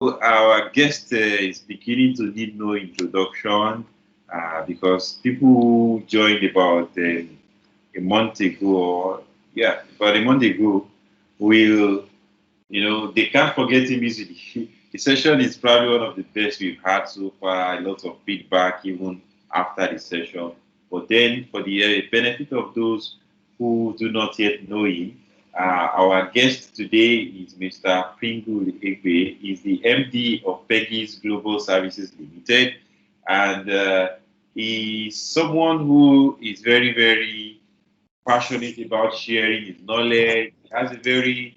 our guest is beginning to need no introduction because people who joined about a month ago, or yeah, about a month ago, will they can't forget him easily. The session is probably one of the best we've had so far. A lot of feedback even after the session. But then, for the benefit of those who do not yet know him, our guest today is Mr. Pringle Egbe. He's the MD of Peggy's Global Services Limited, and he's someone who is very, very passionate about sharing his knowledge. He has a very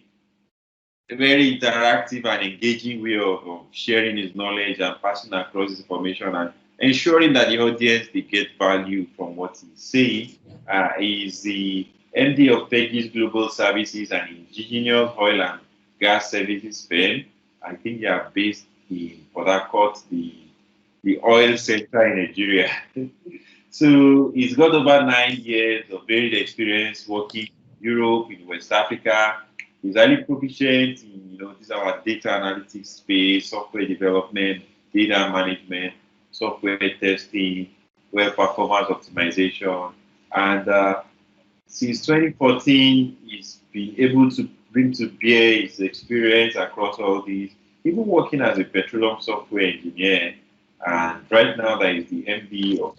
interactive and engaging way of sharing his knowledge and passing across his information and ensuring that the audience they get value from what he's saying. He's the MD of Peggy's Global Services, an indigenous oil and gas services firm. I think they are based in Port Harcourt, the oil center in Nigeria. So he's got over 9 years of varied experience working in Europe, in West Africa. He's highly proficient in these are our data analytics space, software development, data management, software testing, web performance optimization, and since 2014, he's been able to bring to bear his experience across all these, even working as a petroleum software engineer. And right now, that is the MD of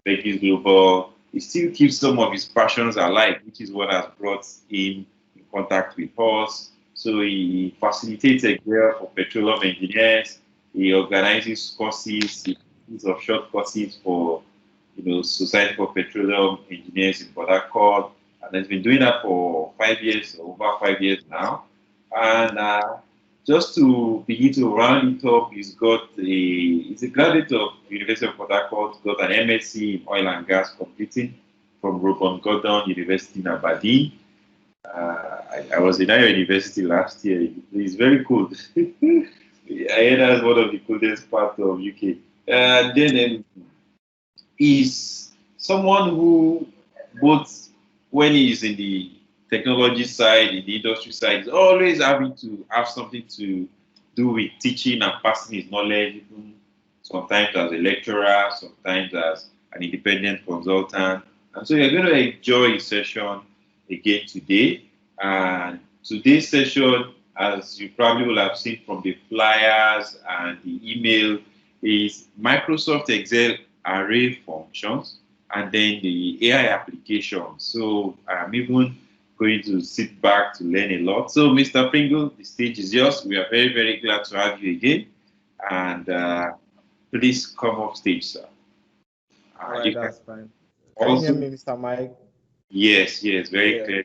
Becky's Global. He still keeps some of his passions alive, which is what has brought him in contact with us. So he facilitates a career for petroleum engineers. He organizes courses, series of short courses for Society for Petroleum Engineers in Port Harcourt, and has been doing that for 5 years, over 5 years now. And just to begin to round it up, he's a graduate of University of Port Harcourt, got an MSc in oil and gas completing from Robert Gordon University in Aberdeen. I was in our university last year. It's very cool. I heard that's one of the coolest parts of UK. Then is someone who both when he's in the technology side, in the industry side, is always having to have something to do with teaching and passing his knowledge, even sometimes as a lecturer, sometimes as an independent consultant. And so you're going to enjoy his session again today. And today's session, as you probably will have seen from the flyers and the email, is Microsoft Excel array functions and then the AI application. So I'm even going to sit back to learn a lot. So Mr. Pringle, the stage is yours. We are very, very glad to have you again. And please come off stage, sir. All right, that's fine. Can you hear me, Mr. Mike? Yes, very clear.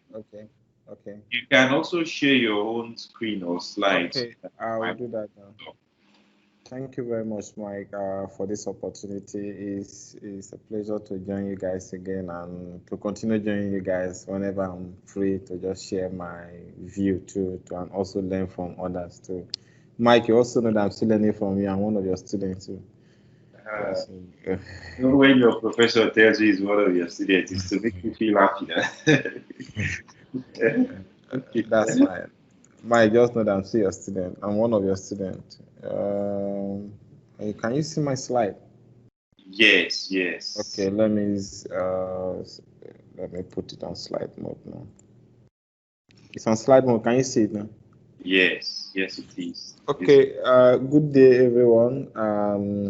Okay. You can also share your own screen or slides. Okay, I will do that now. Thank you very much, Mike, for this opportunity. It's a pleasure to join you guys again and to continue joining you guys whenever I'm free to just share my view too, and also learn from others too. Mike, you also know that I'm still learning from you. I'm one of your students too. When your professor tells you he's one of your students, it's to make you feel happy. Okay. That's fine. Mike, just know that I'm still your student. I'm one of your students. Can you see my slide? Yes. Okay, let me put it on slide mode now. It's on slide mode. Can you see it now? Yes, it is. Okay, good day, everyone.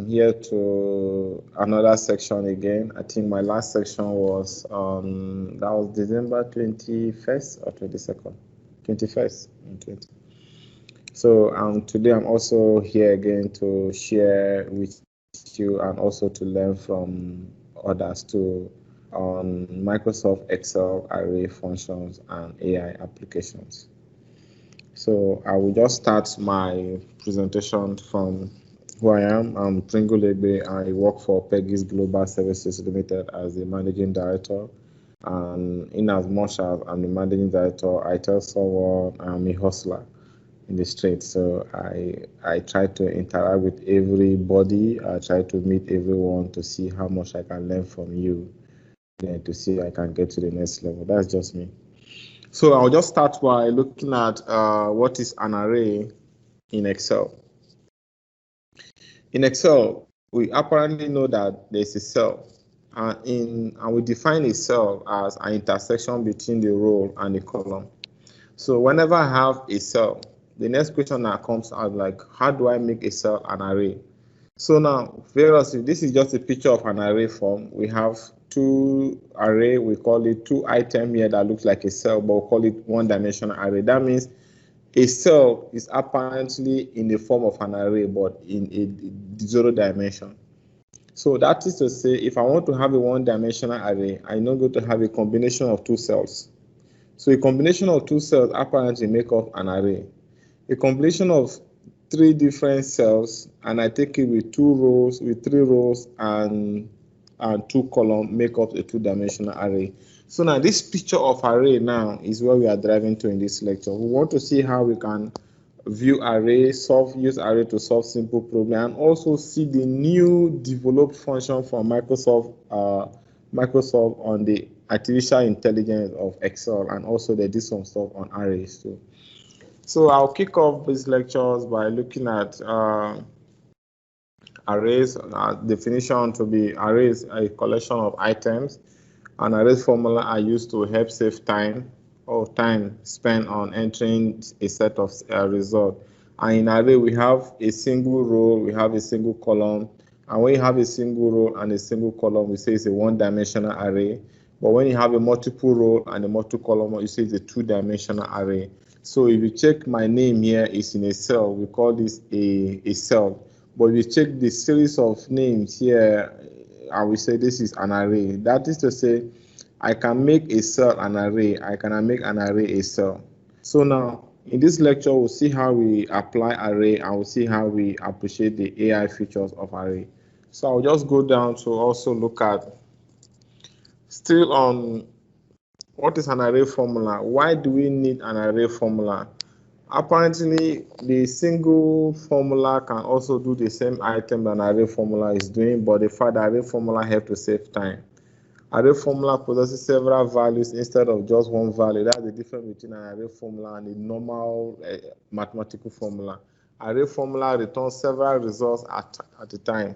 Here to another section again. I think my last section was that was December 21st or 22nd? 21st. So today I'm also here again to share with you and also to learn from others too on Microsoft Excel array functions and AI applications. So I will just start my presentation from who I am. I'm Pringle Egbe. I work for Peggy's Global Services Limited as the managing director. And in as much as I'm the managing director, I tell someone I'm a hustler in the street. So I try to interact with everybody. I try to meet everyone to see how much I can learn from you, then to see if I can get to the next level. That's just me. So I'll just start by looking at what is an array in Excel. In Excel, we apparently know that there's a cell, and we define a cell as an intersection between the row and the column. So whenever I have a cell, the next question that comes out like, how do I make a cell an array? So now, variously, this is just a picture of an array form. We have two array, we call it two item here that looks like a cell, but we call it one-dimensional array. That means a cell is apparently in the form of an array, but in a 0 dimension. So that is to say, if I want to have a one-dimensional array, I'm not going to have a combination of two cells. So a combination of two cells apparently make up an array. A combination of three different cells, and I take it with three rows and two columns make up a two-dimensional array. So now this picture of array now is where we are driving to in this lecture. We want to see how we can view array, use array to solve simple problem, and also see the new developed function from Microsoft on the artificial intelligence of Excel, and also they did some stuff on arrays too. So I'll kick off these lectures by looking at arrays. Definition to be arrays, a collection of items. An array formula are used to help save time spent on entering a set of results. And in array, we have a single row, we have a single column. And when you have a single row and a single column, we say it's a one-dimensional array. But when you have a multiple row and a multiple column, you say it's a two-dimensional array. So if you check my name here is in a cell, we call this a cell. But if you check the series of names here, I will say this is an array. That is to say, I can make a cell an array. I can make an array a cell. So now, in this lecture, we'll see how we apply array, and we'll see how we appreciate the AI features of array. So I'll just go down to also look at, still on what is an array formula. Why do we need an array formula? Apparently, the single formula can also do the same item that an array formula is doing, but the fact that array formula helps to save time. Array formula possesses several values instead of just one value. That's the difference between an array formula and a normal mathematical formula. Array formula returns several results at a time.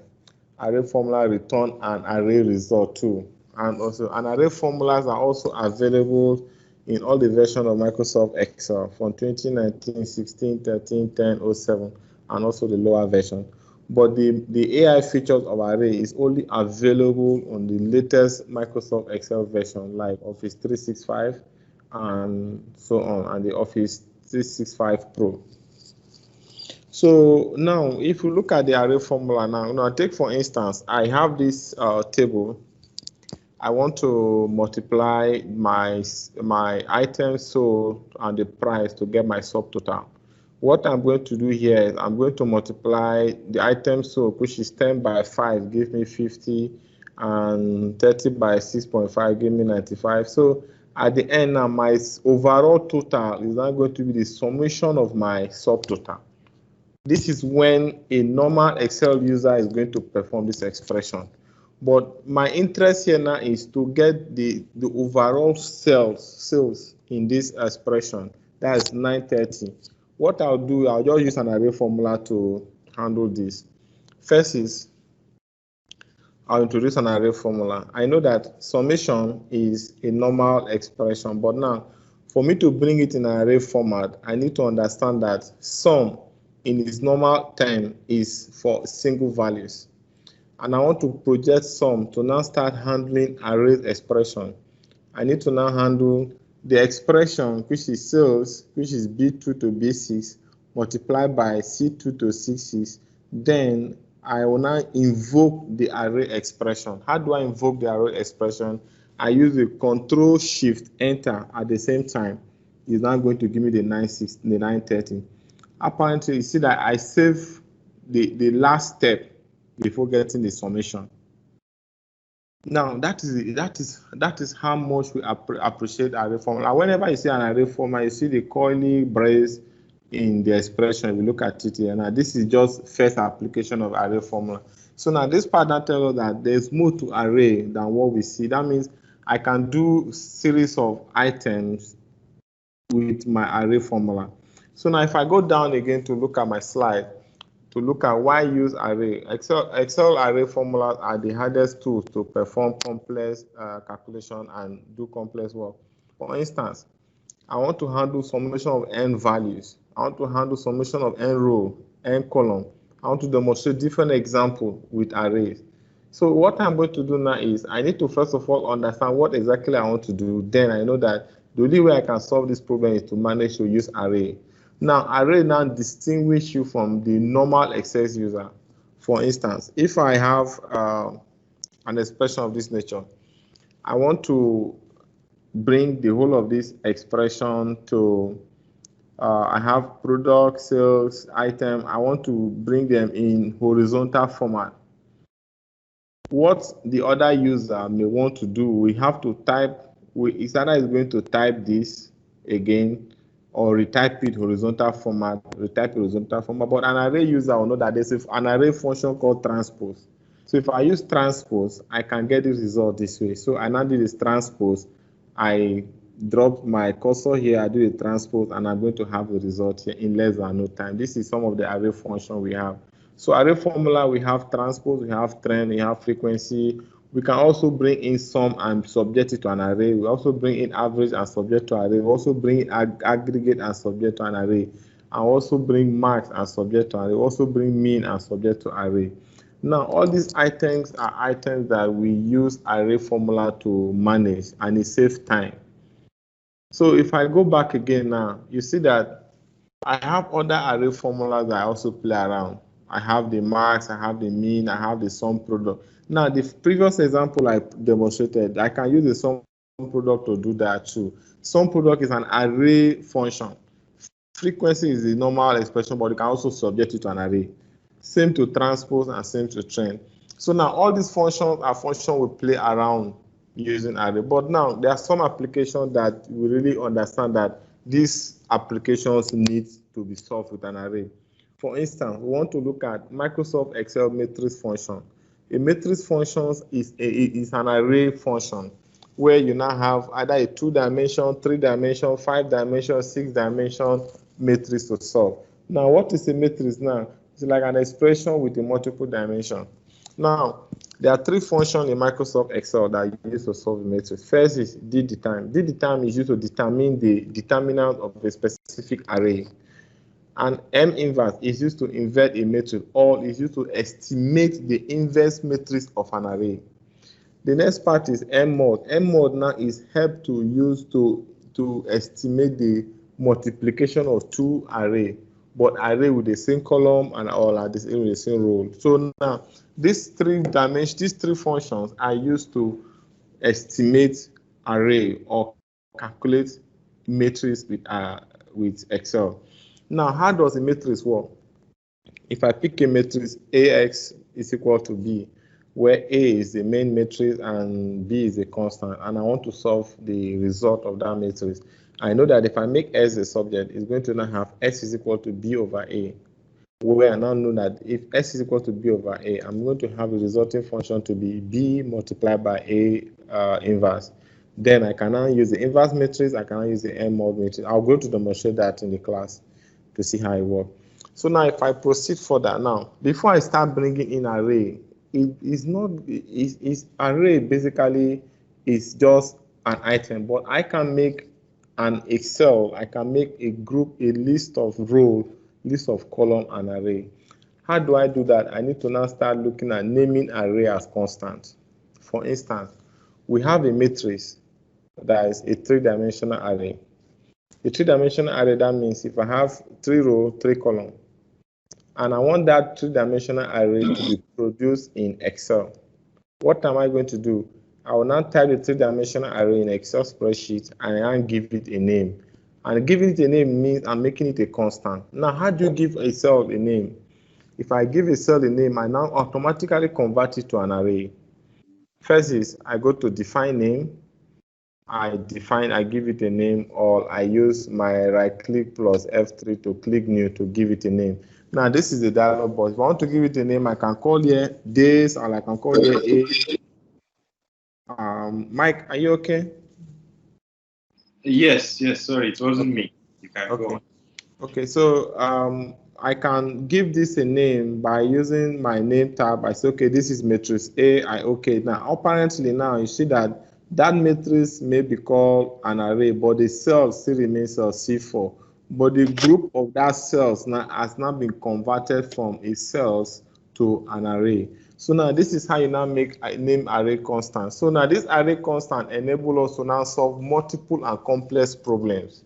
Array formula returns an array result too. And also, an array formulas are also available in all the versions of Microsoft Excel from 2019, 16, 13, 10, 07, and also the lower version. But the AI features of array is only available on the latest Microsoft Excel version, like Office 365 and so on, and the Office 365 Pro. So now, if you look at the array formula now, take for instance, I have this table. I want to multiply my items sold and the price to get my subtotal. What I'm going to do here is I'm going to multiply the items sold, which is 10 by 5, give me 50, and 30 by 6.5, give me 95. So at the end now, my overall total is now going to be the summation of my subtotal. This is when a normal Excel user is going to perform this expression. But my interest here now is to get the overall sales in this expression. That is 930. What I'll do, I'll just use an array formula to handle this. First is, I'll introduce an array formula. I know that summation is a normal expression, but now, for me to bring it in an array format, I need to understand that sum in its normal term is for single values. And I want to project sum to now start handling array expression. I need to now handle the expression, which is sales, which is B2 to B6, multiplied by C2 to C6. Then I will now invoke the array expression. How do I invoke the array expression? I use the Control Shift Enter at the same time. It's now going to give me the 930. Apparently, you see that I save the last step before getting the summation. Now that is how much we appreciate array formula. Whenever you see an array formula, you see the curly brace in the expression. If you look at it here, now this is just first application of array formula. So now this part that tells us that there's more to array than what we see. That means I can do series of items with my array formula. So now if I go down again to look at my slide, to look at why use array. Excel array formulas are the hardest tools to perform complex calculation and do complex work. For instance, I want to handle summation of n values. I want to handle summation of n row, n column. I want to demonstrate different examples with arrays. So what I'm going to do now is I need to first of all understand what exactly I want to do. Then I know that the only way I can solve this problem is to manage to use array. Now, array now distinguish you from the normal Excel user. For instance, if I have an expression of this nature, I want to bring the whole of this expression to, I have product, sales, item. I want to bring them in horizontal format. What the other user may want to do, we have to type, it's either is going to type this again or retype it horizontal format, but an array user will know that there's an array function called transpose. So if I use transpose, I can get the result this way. So I now do this transpose, I drop my cursor here, I do the transpose, and I'm going to have the result here in less than no time. This is some of the array function we have. So array formula, we have transpose, we have trend, we have frequency. We can also bring in sum and subject it to an array. We also bring in average and subject to array. We also bring in aggregate and subject to an array. And also bring max and subject to array. We also bring mean and subject to array. Now, all these items are items that we use array formula to manage, and it saves time. So if I go back again now, you see that I have other array formulas that I also play around. I have the max, I have the mean, I have the sum product. Now, the previous example I demonstrated, I can use the sum product to do that too. Sum product is an array function. Frequency is the normal expression, but you can also subject it to an array. Same to transpose and same to trend. So now all these functions are functions we play around using array. But now there are some applications that we really understand that these applications need to be solved with an array. For instance, we want to look at Microsoft Excel matrix function. A matrix function is an array function where you now have either a 2-dimension, 3-dimension, 5-dimension, 6-dimension matrix to solve. Now, what is a matrix now? It's like an expression with a multiple dimension. Now, there are 3 functions in Microsoft Excel that you use to solve a matrix. First is ddeterm. Ddeterm is used to determine the determinant of a specific array. And M-inverse is used to invert a matrix, or is used to estimate the inverse matrix of an array. The next part is M-mod. M-mod now is help to use to estimate the multiplication of 2 arrays, but array with the same column and all are the same row. So now these 3 dimensions, these 3 functions are used to estimate array or calculate matrix with Excel. Now, how does a matrix work? If I pick a matrix, AX is equal to B, where A is the main matrix and B is a constant, and I want to solve the result of that matrix, I know that if I make S a subject, it's going to now have S is equal to B over A, where I now know that if S is equal to B over A, I'm going to have the resulting function to be B multiplied by A inverse. Then I can now use the inverse matrix, I can now use the M-mod matrix. I'll go to demonstrate that in the class to see how it works. So now if I proceed further now, before I start bringing in array, array basically is just an item, but I can make an Excel, I can make a group, a list of rows, list of column and array. How do I do that? I need to now start looking at naming array as constant. For instance, we have a matrix that is a 3-dimensional array. A 3-dimensional array, that means if I have 3 rows, 3 columns, and I want that 3-dimensional array to be produced in Excel, what am I going to do? I will now type the 3-dimensional array in Excel spreadsheet and I give it a name. And giving it a name means I'm making it a constant. Now, how do you give a cell a name? If I give a cell a name, I now automatically convert it to an array. First is I go to define name. I give it a name, or I use my right click plus F3 to click new to give it a name. Now, this is the dialog box. If I want to give it a name, I can call here this, or I can call here A. Mike, are you okay? Yes, sorry, it wasn't me. You can go on. Okay, so I can give this a name by using my name tab. I say, okay, this is matrix A. Okay. Now, apparently now you see that matrix may be called an array, but the cell still remains cell C4. But the group of that cells now has now been converted from a cells to an array. So now this is how you now make a name array constant. So now this array constant enables us to now solve multiple and complex problems.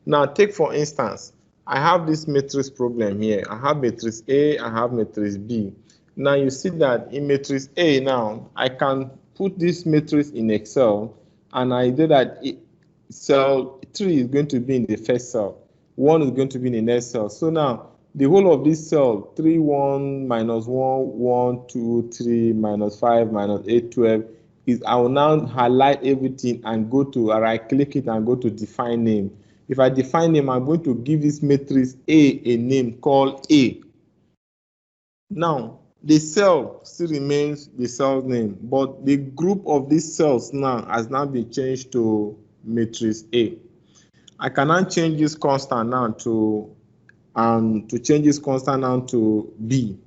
Now take for instance, I have this matrix problem here. I have matrix A, I have matrix B. Now you see that in matrix A now, I can put this matrix in Excel and I do that cell 3 is going to be in the first cell, 1 is going to be in the next cell. So now the whole of this cell, 3, 1, minus 1, 1, 2, 3, minus 5, minus 8, 12, is I will now highlight everything and go to right click it and go to define name. If I define name, I'm going to give this matrix A name called A. Now, the cell still remains the cell name, but the group of these cells now has now been changed to matrix A. I can now change this constant now to change this constant now to B.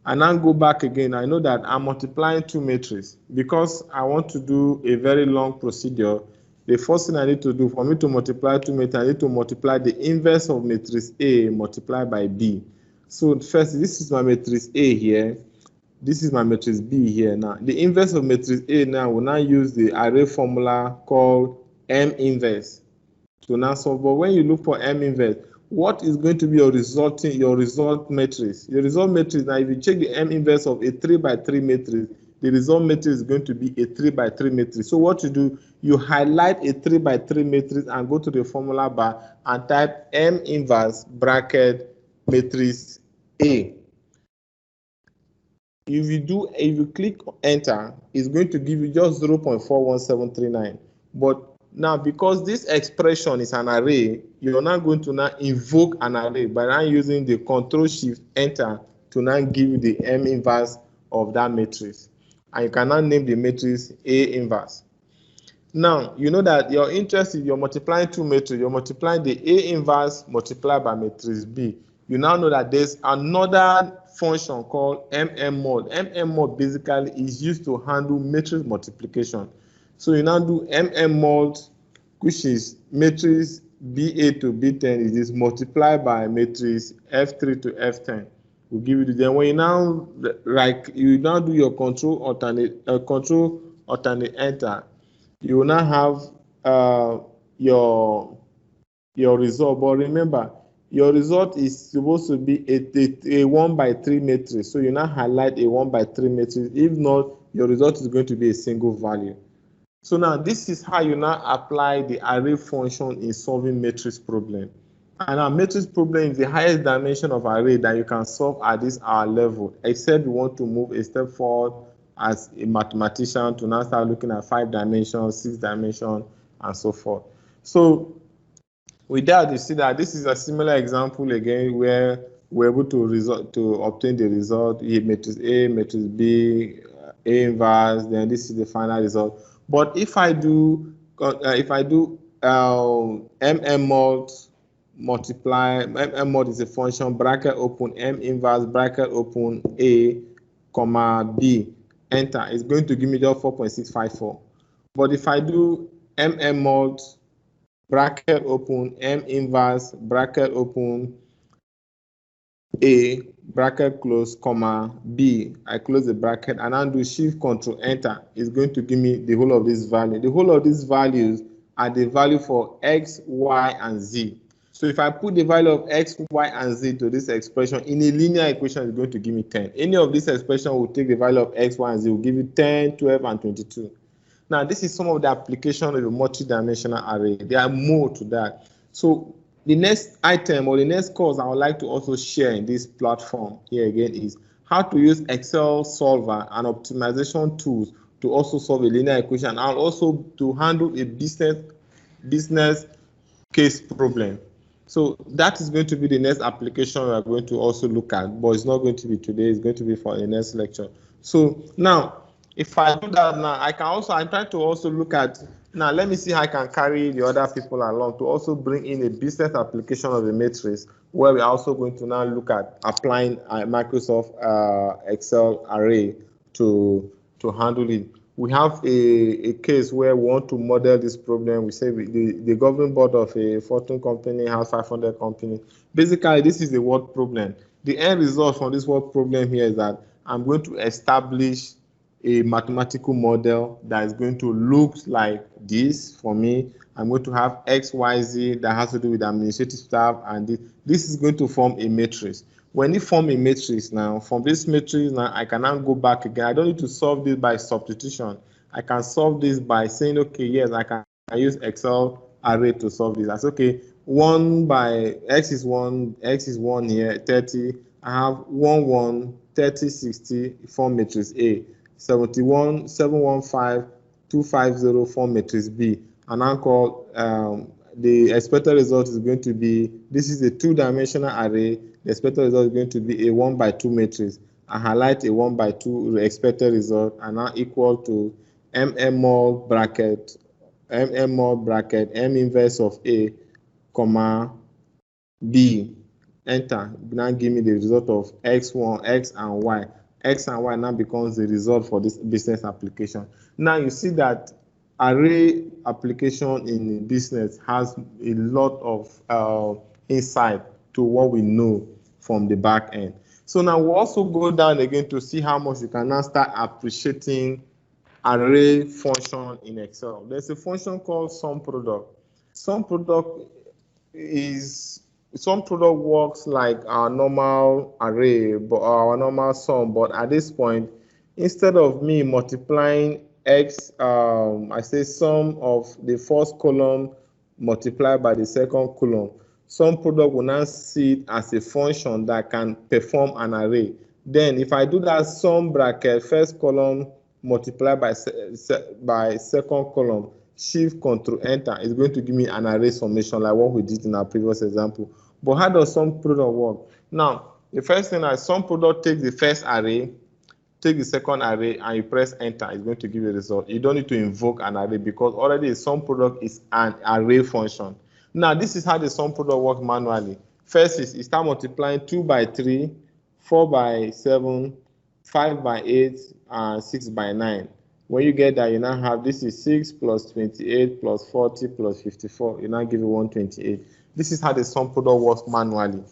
And now go back again. I know that I'm multiplying two matrices because I want to do a very long procedure. The first thing I need to do for me to multiply two matrices, I need to multiply the inverse of matrix A multiplied by B. So first, this is my matrix A here. This is my matrix B here. Now, the inverse of matrix A now will now use the array formula called M inverse to now solve. But when you look for M inverse, what is going to be your result matrix? Your result matrix, now if you check the M inverse of a 3 by 3 matrix, the result matrix is going to be a 3 by 3 matrix. So what you do, you highlight a 3 by 3 matrix and go to the formula bar and type M inverse bracket matrix A. If you click enter, it's going to give you just 0.41739. But now, because this expression is an array, you're now going to now invoke an array by now using the Control-Shift-Enter to now give you the M inverse of that matrix. And you can now name the matrix A inverse. Now, you know that your interest, if you're multiplying two matrices, you're multiplying the A inverse multiplied by matrix B. You now know that there's another function called mmod. Mmod basically is used to handle matrix multiplication. So you now do mmod, which is matrix B8 to B10 is this multiplied by matrix F3 to F10. We'll give you the then when you now you now do your control alternate enter, you will now have your result. But remember, your result is supposed to be a 1 by 3 matrix. So you now highlight a 1 by 3 matrix. If not, your result is going to be a single value. So now this is how you now apply the array function in solving matrix problem. And our matrix problem is the highest dimension of array that you can solve at this hour level, except you want to move a step forward as a mathematician to now start looking at 5 dimensions, 6 dimensions, and so forth. So with that, you see that this is a similar example again where we're able to obtain the result, matrix A, matrix B, A inverse, then this is the final result. But if I do mmod multiply, mmod is a function, bracket open, M inverse, bracket open, A, comma, B, enter, it's going to give me just 4.654. But if I do mmod, bracket open, M inverse, bracket open, A, bracket close, comma, B, I close the bracket and undo Shift Control Enter, is going to give me the whole of this value. The whole of these values are the value for X, Y, and Z. So if I put the value of X, Y, and Z to this expression in a linear equation, it's going to give me 10. Any of this expression will take the value of X, Y, and Z, will give you 10, 12, and 22. Now, this is some of the application of a multi-dimensional array. There are more to that. So the next item or the next course I would like to also share in this platform here again is how to use Excel solver and optimization tools to also solve a linear equation and also to handle a business case problem. So that is going to be the next application we are going to also look at, but it's not going to be today, it's going to be for the next lecture. So now, if I do that now, I'm trying to also look at, now let me see how I can carry the other people along to also bring in a business application of a matrix where we're also going to now look at applying Microsoft Excel array to handle it. We have a case where we want to model this problem. We say the governing board of a Fortune company has 500 companies. Basically, this is a word problem. The end result from this word problem here is that I'm going to establish a mathematical model that is going to look like this for me. I'm going to have X, Y, Z that has to do with administrative staff, and this is going to form a matrix. When you form a matrix now, from this matrix now, I can now go back again. I don't need to solve this by substitution. I can solve this by saying, okay, yes, I can use Excel array to solve this. That's okay. 1 by X is 1 here, 30. I have 1, 1, 30, 60, form matrix A. 71, 715, 250 form matrix B. And I call the expected result is going to be, this is a 2-dimensional array. The expected result is going to be a 1 by 2 matrix. I highlight a 1 by 2 expected result and now equal to mmol bracket M inverse of A, comma B. Enter. Now give me the result of X1, X and Y. X and Y now becomes the result for this business application. Now you see that array application in business has a lot of insight to what we know from the back end. So now we'll also go down again to see how much you can now start appreciating array function in Excel. There's a function called SUMPRODUCT. SUMPRODUCT works like our normal array, but our normal sum. But at this point, instead of me multiplying X, I say sum of the first column multiplied by the second column. SUMPRODUCT will now see it as a function that can perform an array. Then if I do that sum bracket, first column multiplied by second column, shift control enter, is going to give me an array summation like what we did in our previous example. But how does SUMPRODUCT work? Now, the first thing is SUMPRODUCT takes the first array, take the second array, and you press enter. It's going to give you a result. You don't need to invoke an array because already SUMPRODUCT is an array function. Now, this is how the SUMPRODUCT works manually. First is you start multiplying 2 by 3, 4 by 7, 5 by 8, and 6 by 9. When you get that, you now have this is 6 plus 28 plus 40 plus 54. You now give you 128. This is how the SUMPRODUCT works manually.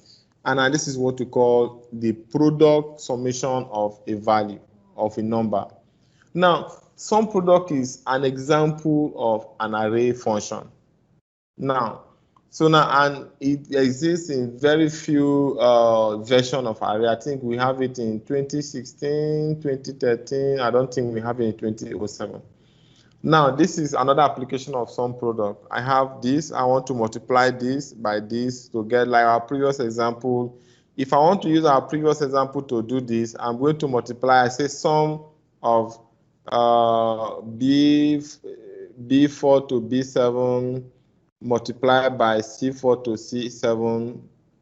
And this is what we call the product summation of a value, of a number. Now, SUMPRODUCT is an example of an array function. Now, and it exists in very few versions of array. I think we have it in 2016, 2013. I don't think we have it in 2007. Now, this is another application of SUMPRODUCT. I have this. I want to multiply this by this to get like our previous example. If I want to use our previous example to do this, I'm going to multiply, I say sum of B4 to B7 multiplied by C4 to C7,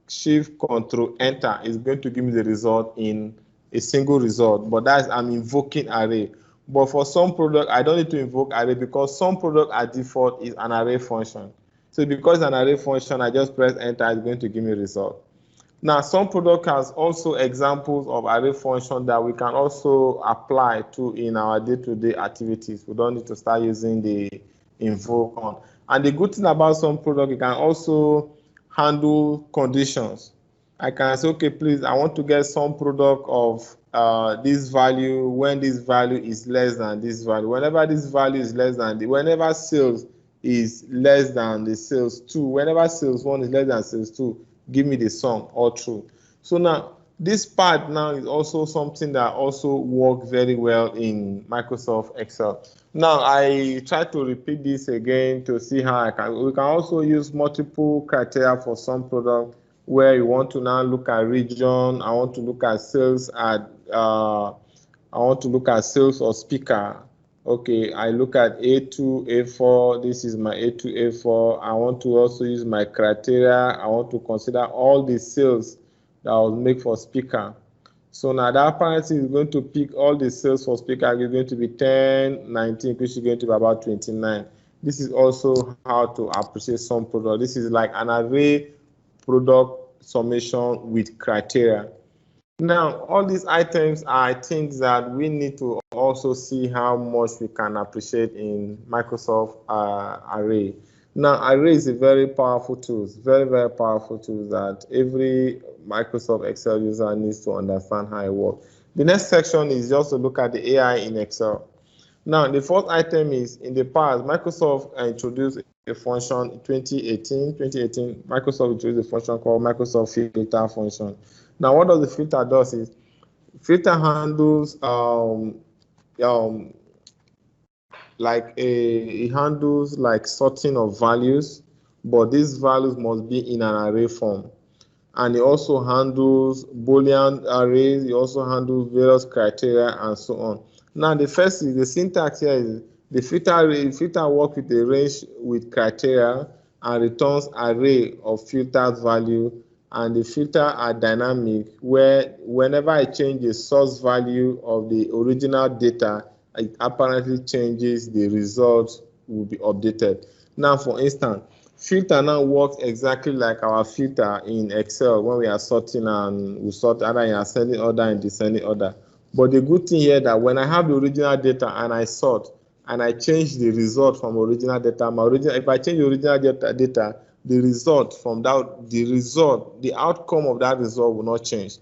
shift control enter is going to give me the result in a single result, but that's I'm invoking array. But for SUMPRODUCT, I don't need to invoke array because SUMPRODUCT at default is an array function. So because it's an array function, I just press enter, it's going to give me a result. Now, SUMPRODUCT has also examples of array function that we can also apply to in our day-to-day activities. We don't need to start using the invoke on. And the good thing about SUMPRODUCT, you can also handle conditions. I can say, okay, please, I want to get SUMPRODUCT of this value when this value is less than this value. Whenever this value is less than whenever sales is less than the sales 2, whenever sales 1 is less than sales 2, give me the sum, all true. So now, this part now is also something that also works very well in Microsoft Excel. Now, I try to repeat this again to see how we can also use multiple criteria for SUMPRODUCT where you want to now look at region. I want to look at sales or speaker. Okay, I look at A2, A4. This is my A2, A4. I want to also use my criteria. I want to consider all the sales that I will make for speaker. So now that apparently is going to pick all the sales for speaker is going to be 10, 19, which is going to be about 29. This is also how to appreciate SUMPRODUCT. This is like an array product summation with criteria. Now, all these items are things that we need to also see how much we can appreciate in Microsoft Array. Now, Array is a very powerful tool, very, very powerful tool that every Microsoft Excel user needs to understand how it works. The next section is just to look at the AI in Excel. Now, the fourth item is, in the past, Microsoft introduced a function in 2018, Microsoft introduced a function called Microsoft Filter function. Now, what does the filter does is, filter handles it handles like sorting of values, but these values must be in an array form. And it also handles Boolean arrays, it also handles various criteria and so on. Now, the first is the syntax here is the filter works with a range with criteria and returns array of filtered value, and the filter are dynamic, where whenever I change the source value of the original data, it apparently changes the result will be updated. Now, for instance, filter now works exactly like our filter in Excel when we are sorting, and we sort either in ascending order and descending order. But the good thing here that when I have the original data and I sort and I change the result from original data, if I change the original data, the result from that, the outcome of that result will not change.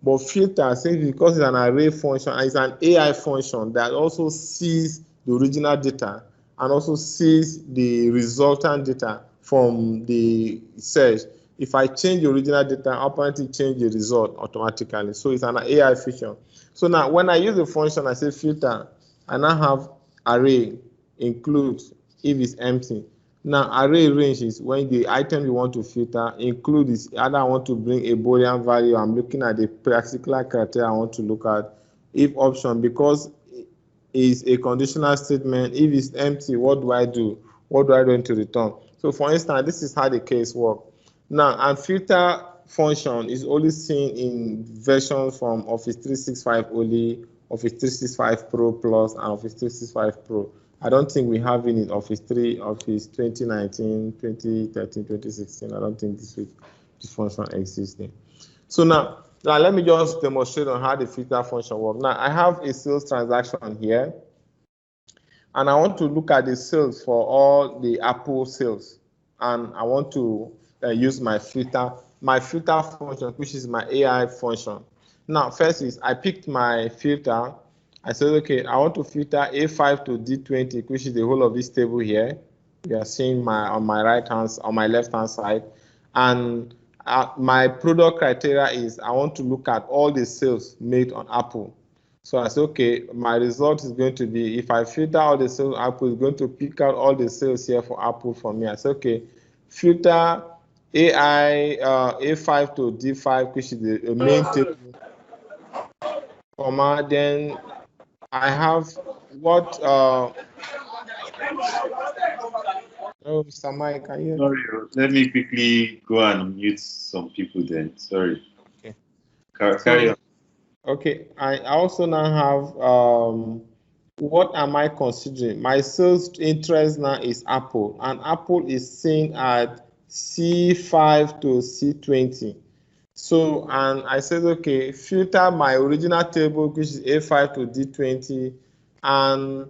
But filter, because it's an array function, and it's an AI function that also sees the original data and also sees the resultant data from the search. If I change the original data, apparently change the result automatically. So it's an AI feature. So now when I use the function, I say filter, and I have array include if it's empty. Now, array range is when the item you want to filter include is either I want to bring a Boolean value, I'm looking at the particular criteria I want to look at. If option, because it's a conditional statement, if it's empty, what do I do? What do I do to return? So for instance, this is how the case works. Now, and filter function is only seen in versions from Office 365 only, Office 365 Pro Plus, and Office 365 Pro. I don't think we have it in Office 2019, 2013, 2016. I don't think this function exists. So now let me just demonstrate on how the filter function works. Now, I have a sales transaction here, and I want to look at the sales for all the Apple sales, and I want to use my filter function, which is my AI function. Now, first is I picked my filter. I said, okay, I want to filter A5 to D20, which is the whole of this table here. You are seeing on my left hand side, and my product criteria is I want to look at all the sales made on Apple. So I said, okay, my result is going to be, if I filter all the sales on Apple, it's going to pick out all the sales here for Apple for me. I said, okay, filter AI A5 to D5, which is the main table. Then I have what oh, Mr. Mike, are you? Sorry, let me quickly go and mute some people then. Sorry. Okay. Carry on. Okay, I also now have what am I considering? My sales interest now is Apple, and Apple is seen at C5 to C20. So, and I said, okay, filter my original table, which is A5 to D20, and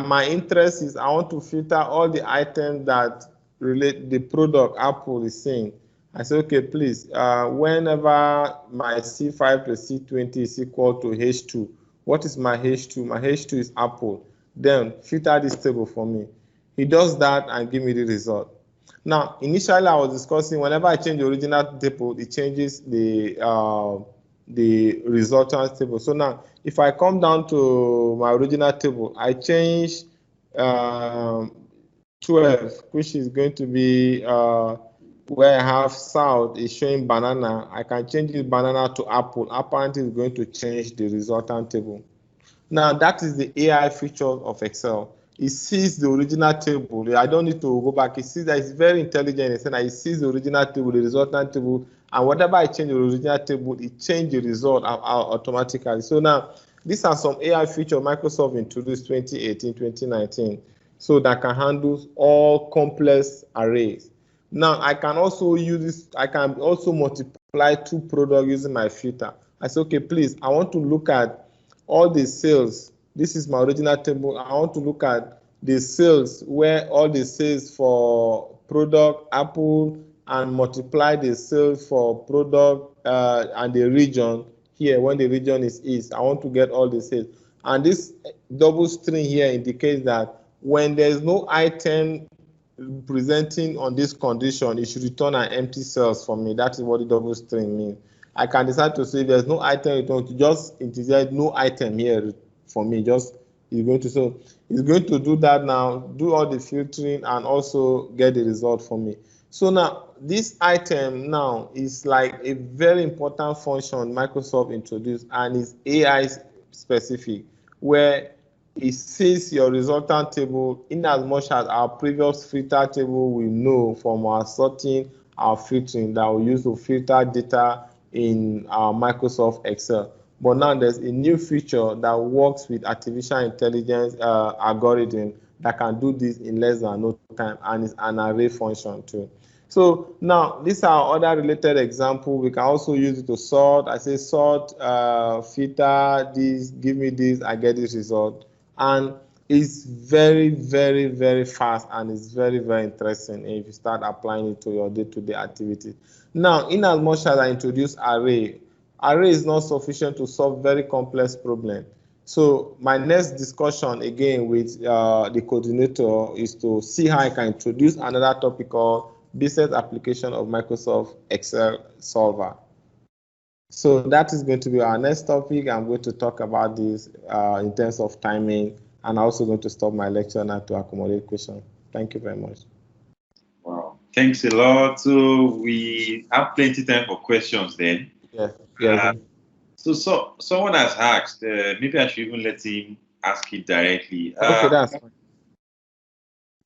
my interest is I want to filter all the items that relate the product Apple is seeing. I said, okay, please, whenever my C5 to C20 is equal to H2, what is my H2? My H2 is Apple. Then filter this table for me. He does that and give me the result. Now, initially I was discussing whenever I change the original table, it changes the resultant table. So now, if I come down to my original table, I change 12, which is going to be where I have south is showing banana. I can change this banana to apple. Apparently, it's going to change the resultant table. Now, that is the AI feature of Excel. It sees the original table. I don't need to go back. It sees that it's very intelligent. It sees the original table, the resultant table, and whatever I change the original table, it changes the result automatically. So now, these are some AI features Microsoft introduced 2018, 2019, so that can handle all complex arrays. Now I can also use this, I can also multiply two products using my filter. I say, okay, please, I want to look at all the sales. This is my original table. I want to look at the sales where all the sales for product Apple and multiply the sales for product and the region here when the region is East. I want to get all the sales. And this double string here indicates that when there is no item presenting on this condition, it should return an empty cells for me. That is what the double string means. I can decide to say there's no item return, to just integrate no item here for me. Just it's going to, so it's going to do that now, do all the filtering and also get the result for me. So now this item now is like a very important function Microsoft introduced, and is AI specific, where it sees your resultant table in as much as our previous filter table we know from our sorting, our filtering that we use to filter data in our Microsoft Excel. But now there's a new feature that works with artificial intelligence algorithm that can do this in less than no time, and it's an array function too. So now these are other related examples. We can also use it to sort. I say sort, filter this, give me this, I get this result. And it's very, very, very fast, and it's very, very interesting if you start applying it to your day-to-day activities. Now, in as much as I introduce array is not sufficient to solve very complex problems. So my next discussion again with the coordinator is to see how I can introduce another topic called business application of Microsoft Excel Solver. So that is going to be our next topic. I'm going to talk about this in terms of timing, and I'm also going to stop my lecture now to accommodate questions. Thank you very much. Wow, thanks a lot. So we have plenty time for questions then. Yeah. So someone has asked, maybe I should even let him ask it directly. Okay, that's fine.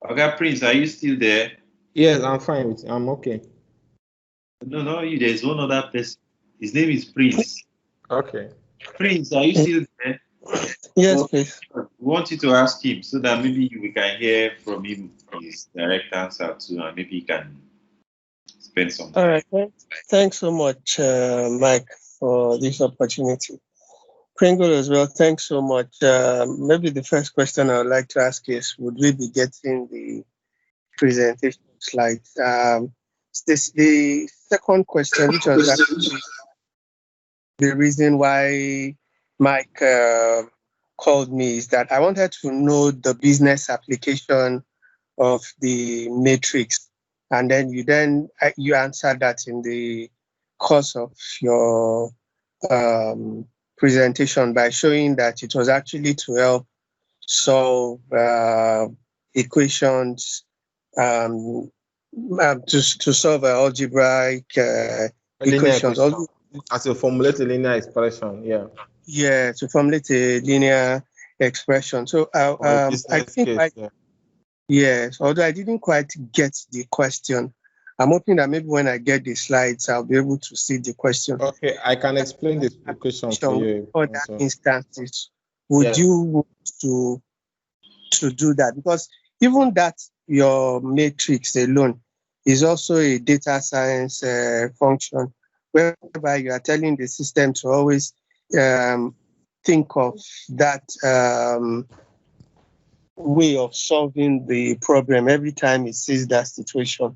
Okay, Prince, are you still there? Yes, I'm fine with it. I'm okay. No, there's one other person. His name is Prince. Okay. Prince, are you still there? Yes, please. We want you to ask him so that maybe we can hear from him his direct answer too, and maybe he can spend some time. All right. Thanks so much, Mike, for this opportunity. Pringle as well, thanks so much. Maybe the first question I would like to ask is, would we be getting the presentation slides? The second question, which was actually the reason why Mike called me, is that I wanted to know the business application of the matrix, and then you answered that in the course of your presentation by showing that it was actually to help solve equations, to solve algebraic equations. As you formulate a linear expression, yeah. Yeah, to formulate a linear expression. So I think yes, although I didn't quite get the question, I'm hoping that maybe when I get the slides, I'll be able to see the question. Okay, I can explain the question for you. For that instances, would you want to do that? Because even that, your matrix alone is also a data science function, whereby you are telling the system to always think of that way of solving the problem every time it sees that situation.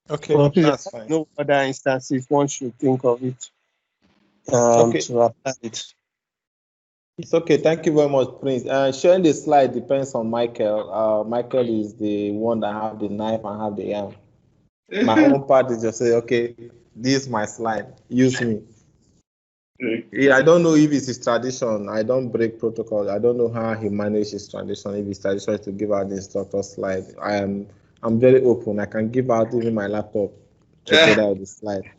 Okay, that's fine. No other instances one should think of it to apply it. It's okay. Thank you very much, Prince. Sharing the slide depends on Michael. Michael is the one that have the knife and have the yam. My own part is just say, okay, this is my slide. Use me. Yeah, I don't know if it's his tradition. I don't break protocol. I don't know how he manages his tradition. If his tradition is to give out the instructor slide, I'm very open. I can give out even my laptop together with the slide.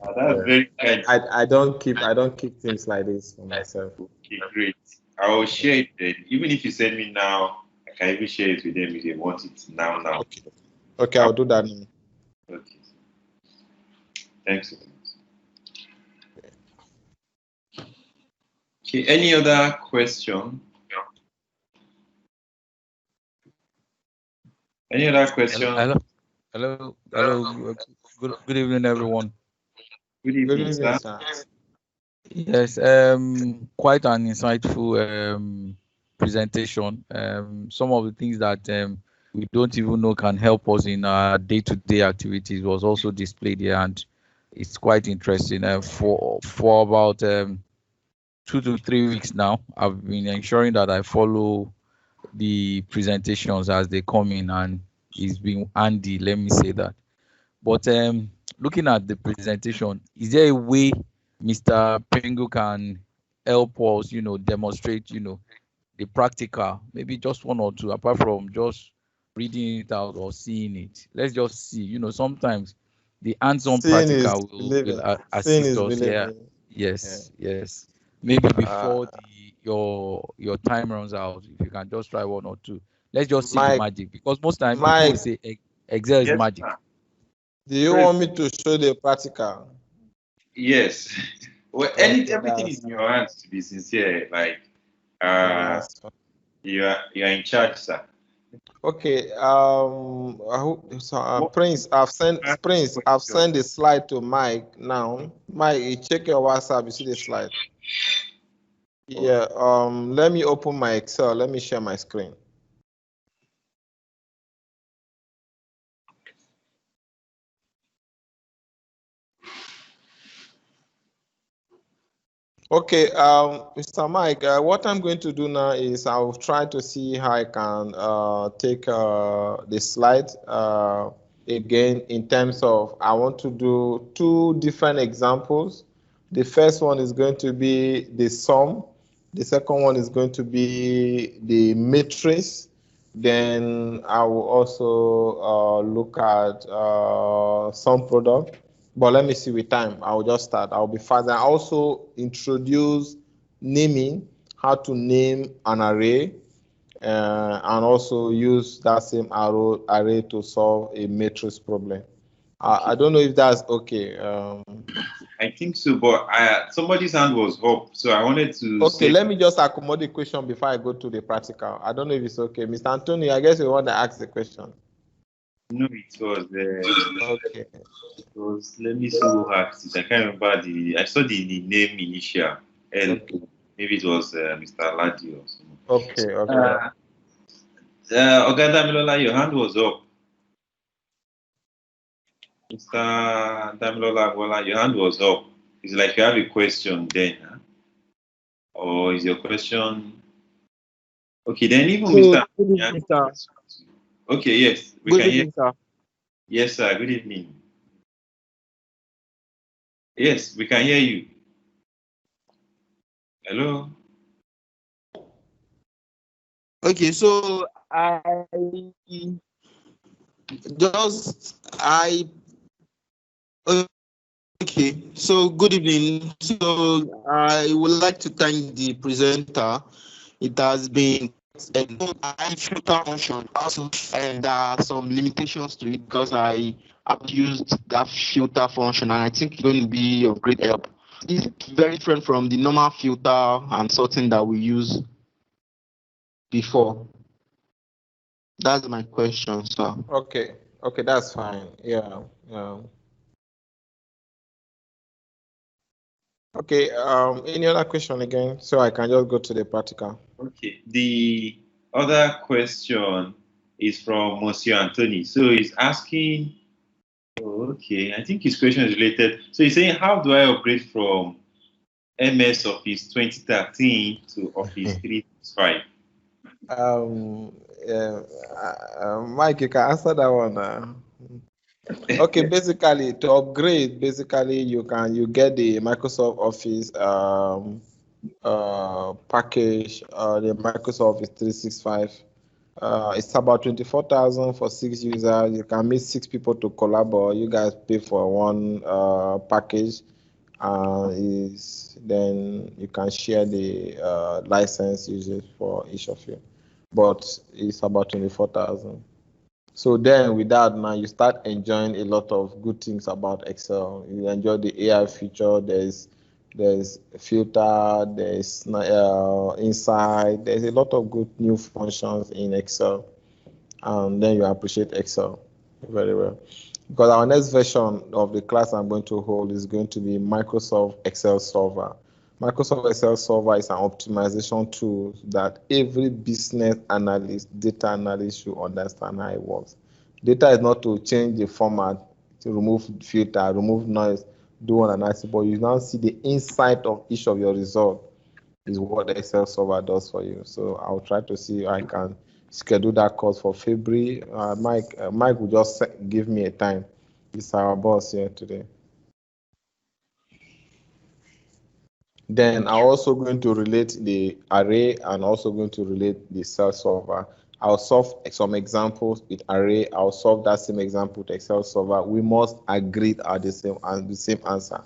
That's very kind. I don't keep things like this for myself. Okay, great. I will share it then. Even if you send me now, I can even share it with them if they want it now. Okay, I'll do that now. Okay. Thanks. Okay, any other question? Any other question? Hello, good evening, everyone. Good Good evening, evening, sir. sir. Yes, quite an insightful presentation. Some of the things that we don't even know can help us in our day-to-day activities was also displayed here, and it's quite interesting. For about 2 to 3 weeks now, I've been ensuring that I follow the presentations as they come in, and it's been handy. Let me say that. But looking at the presentation, is there a way Mr. Pringle can help us, demonstrate, the practical, maybe just one or two, apart from just reading it out or seeing it? Let's just see, sometimes the hands-on Seeing is practical will believing. Seeing assist is us here. believing. Yeah. Yes. Maybe before Uh, your time runs out, if you can just try one or two. Let's just see the Mike, magic, because most time people will Mike, say Excel is Yes, magic. sir. do you Praise- want me to show the practical? Yes. Well, Okay, everything is that's in your hands. To be sincere, like okay. uh, That's fine. you are in charge, sir. Okay. So, What Prince, ask Prince, I've question? sent the slide to Mike now. Mike, you check your WhatsApp. You see the slide. Yeah. Let me open my Excel. Let me share my screen. Okay, Mr. Mike, what I'm going to do now is I'll try to see how I can take the slide again in terms of I want to do two different examples. The first one is going to be the sum. The second one is going to be the matrix. Then I will also look at sum product. But let me see with time. I'll just start. I'll be fast. I also introduce naming, how to name an array, and also use that same array to solve a matrix problem. I don't know if that's okay. I think so, but somebody's hand was up, so I wanted to Okay, say let me just accommodate the question before I go to the practical. I don't know if it's okay. Mr. Antonio, I guess you want to ask the question. no. It was Okay. let me see who asked it. I can't remember I saw the name initial L. Okay. Maybe it was Mr. Ladi or something. Okay. Ogada Milola, your hand was up. Mr. Damilola Agbola, your hand was up. It's like you have a question then, huh? Or is your question okay? Then even So, Mr. good Yeah. evening, sir. Okay, yes, we Good can hear. evening, sir. Yes, sir. Good evening. Yes, we can hear you. Hello. Okay, so just I okay. So good evening. So I would like to thank the presenter. It has been I filter function also, and there are some limitations to it because I have used that filter function, and I think it's going to be of great help. It's very different from the normal filter and sorting that we use before. That's my question, sir. Okay. Okay, that's fine. Yeah. Yeah. Okay. Any other question again? So I can just go to the practical. Okay. The other question is from Monsieur Anthony. So he's asking. Oh, okay, I think his question is related. So he's saying, how do I upgrade from MS Office 2013 to Office 365? Um, yeah, Mike, you can answer that one. Okay, basically to upgrade, basically you get the Microsoft Office package, the Microsoft Office 365. It's about 24,000 for 6 users. You can meet 6 people to collaborate. You guys pay for one package, then you can share the license usage for each of you. But it's about 24,000. So then with that now you start enjoying a lot of good things about Excel. You enjoy the AI feature, there's filter, there's insight, there's a lot of good new functions in Excel. And then you appreciate Excel. Very well. Because our next version of the class I'm going to hold is going to be Microsoft Excel Solver. Microsoft Excel Solver is an optimization tool that every business analyst, data analyst should understand how it works. Data is not to change the format, to remove filter, remove noise, do an analysis, but you now see the insight of each of your results is what the Excel Solver does for you. So I'll try to see if I can schedule that course for February. Mike will just give me a time. He's our boss here today. Then I'm also going to relate the array and also going to relate the Excel Solver. I'll solve some examples with array. I'll solve that same example with Excel Solver. We must agree at the same answer.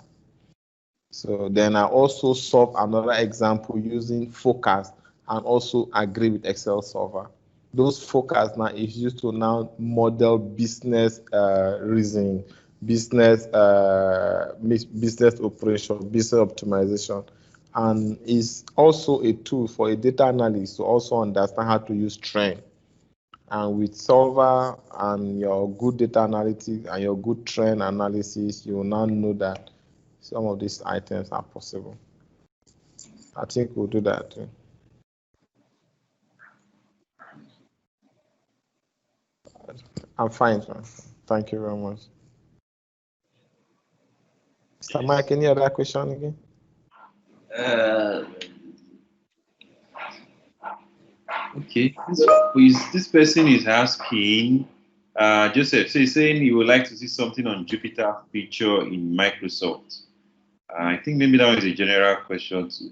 So then I also solve another example using focus and also agree with Excel Solver. Those focus now is used to now model business reasoning, business operation, business optimization, and is also a tool for a data analyst to also understand how to use trend. And with Solver and your good data analytics and your good trend analysis, you will now know that some of these items are possible. I think we'll do that too. I'm fine, man. Thank you very much. Mr. Mike, any other question again? Okay. This person is asking, Joseph, so he's saying he would like to see something on Jupyter feature in Microsoft. I think maybe that was a general question too.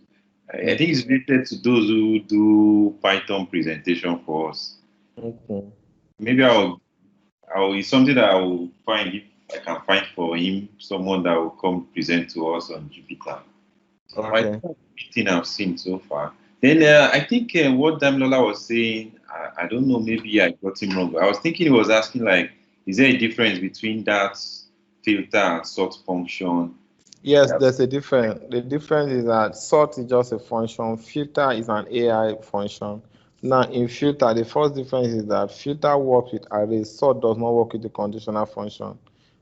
I think it's related to those who do Python presentation for us. Okay. Maybe it's something that I will find if I can find for him someone that will come present to us on Jupyter. Okay. Everything I've seen so far. Then I think what Damilola was saying, I don't know, maybe I got him wrong. But I was thinking he was asking like, is there a difference between that filter and sort function? Yes, there's a difference. The difference is that sort is just a function, filter is an AI function. Now in filter, the first difference is that filter works with arrays, sort does not work with the conditional function.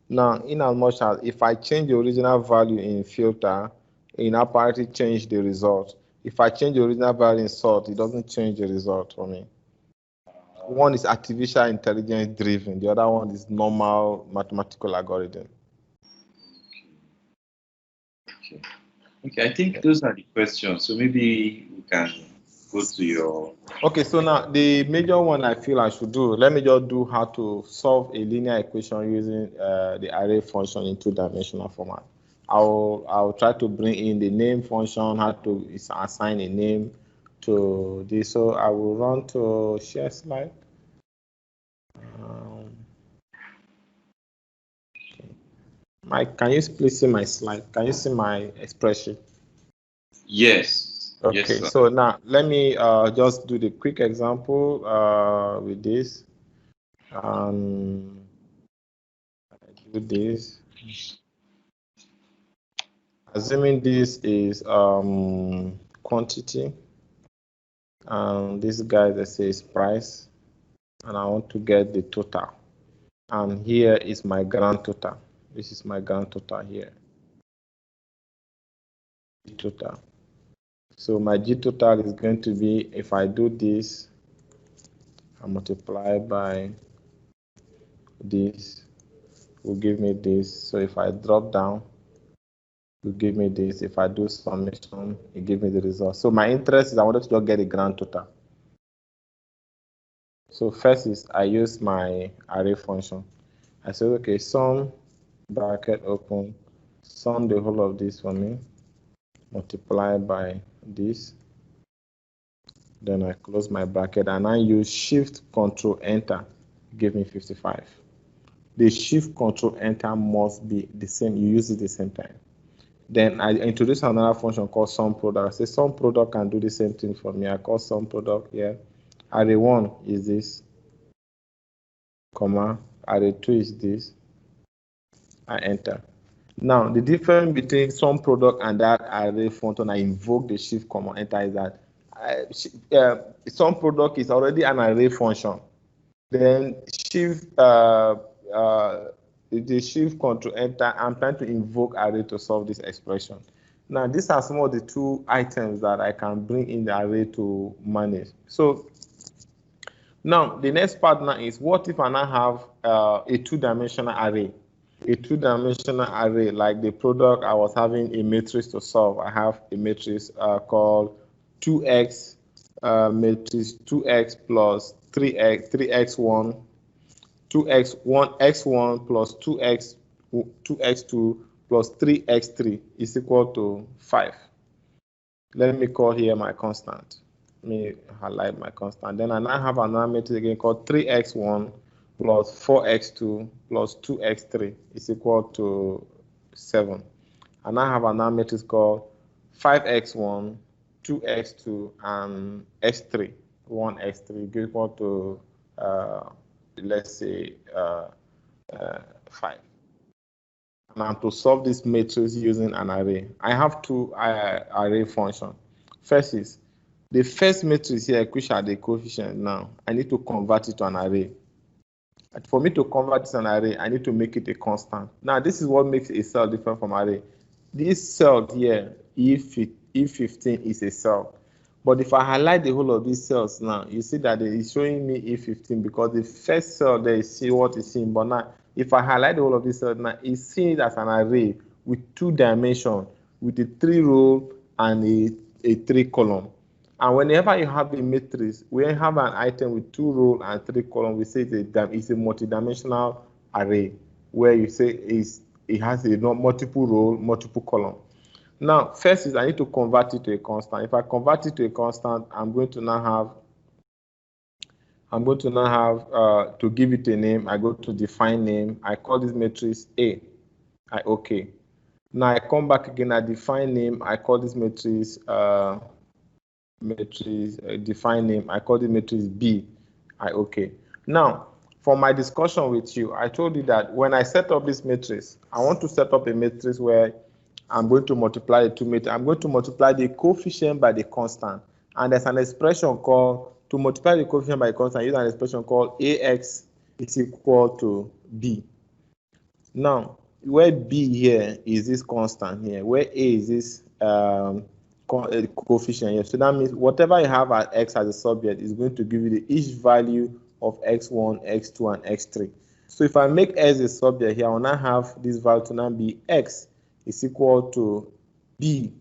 Now, in as much as if I change the original value in filter, it apparently change the result. If I change the original value in sort, it doesn't change the result for me. One is artificial intelligence driven, the other one is normal mathematical algorithm. Okay, I think those are the questions. So maybe we can go to your... Okay, so now the major one I feel I should do, let me just do how to solve a linear equation using the array function in two-dimensional format. I'll try to bring in the name function, how to assign a name to this. So I will run to share slide. Okay. Mike, can you please see my slide? Can you see my expression? Yes. Okay, yes, so now let me just do the quick example with this. I do this. Assuming this is quantity, and this guy that says price, and I want to get the total. And here is my grand total. This is my grand total here. Total. So my G total is going to be, if I do this, I multiply by this, will give me this. So if I drop down, will give me this. If I do summation, it gives me the result. So my interest is I wanted to just get a grand total. So first is I use my array function. I said, okay, sum bracket open, sum the whole of this for me, multiply by this. Then I close my bracket and I use Shift Control Enter, give me 55. The Shift Control Enter must be the same. You use it at the same time. Then I introduce another function called sum product. I say sum product can do the same thing for me. I call sum product here. Array 1 is this, comma, array 2 is this. I enter. Now the difference between sum product and that array function I invoke the shift command enter is that sum product is already an array function. Then shift the shift control enter. I'm trying to invoke array to solve this expression. Now, these are some of the two items that I can bring in the array to manage. So now the next part now is, what if I now have a two-dimensional array? A two-dimensional array, like the product I was having a matrix to solve. I have a matrix called 2x matrix 2x plus 3x 3x1 2x1 x1 plus 2x2 plus 3x3 is equal to 5. Let me call here my constant. Let me highlight my constant. Then I now have another matrix again called 3x1 plus 4x2 plus 2x3 is equal to 7. And I have another matrix called 5x1, 2x2, and x3, 1x3 equal to, let's say, 5. Now, to solve this matrix using an array, I have two array functions. First is the first matrix here, which are the coefficients. Now, I need to convert it to an array. And for me to convert it to an array, I need to make it a constant. Now, this is what makes a cell different from array. This cell here, E15 is a cell. But if I highlight the whole of these cells now, you see that it's showing me E15 because the first cell there is see what is seen. But now, if I highlight the whole of this cell now, it's seen it as an array with 2 dimensions, with a 3 row and a 3 column. And whenever you have a matrix, we have an item with 2 rows and 3 columns, we say it's a multidimensional array, where you say it has a multiple row, multiple column. Now, first is I need to convert it to a constant. If I convert it to a constant, I'm going to now have to give it a name. I go to define name. I call this matrix A. OK. Now I come back again. I define name. I call this matrix define name. I call this matrix B. OK. Now, for my discussion with you, I told you that when I set up this matrix, I want to set up a matrix where I'm going to multiply the two matrices. I'm going to multiply the coefficient by the constant. And there's an expression called, to multiply the coefficient by the constant, use an expression called AX is equal to B. Now, where B here is this constant here, where A is this coefficient here. So that means whatever you have at X as a subject is going to give you the each value of X1, X2, and X3. So if I make S a subject here, I will now have this value to now be X is equal to B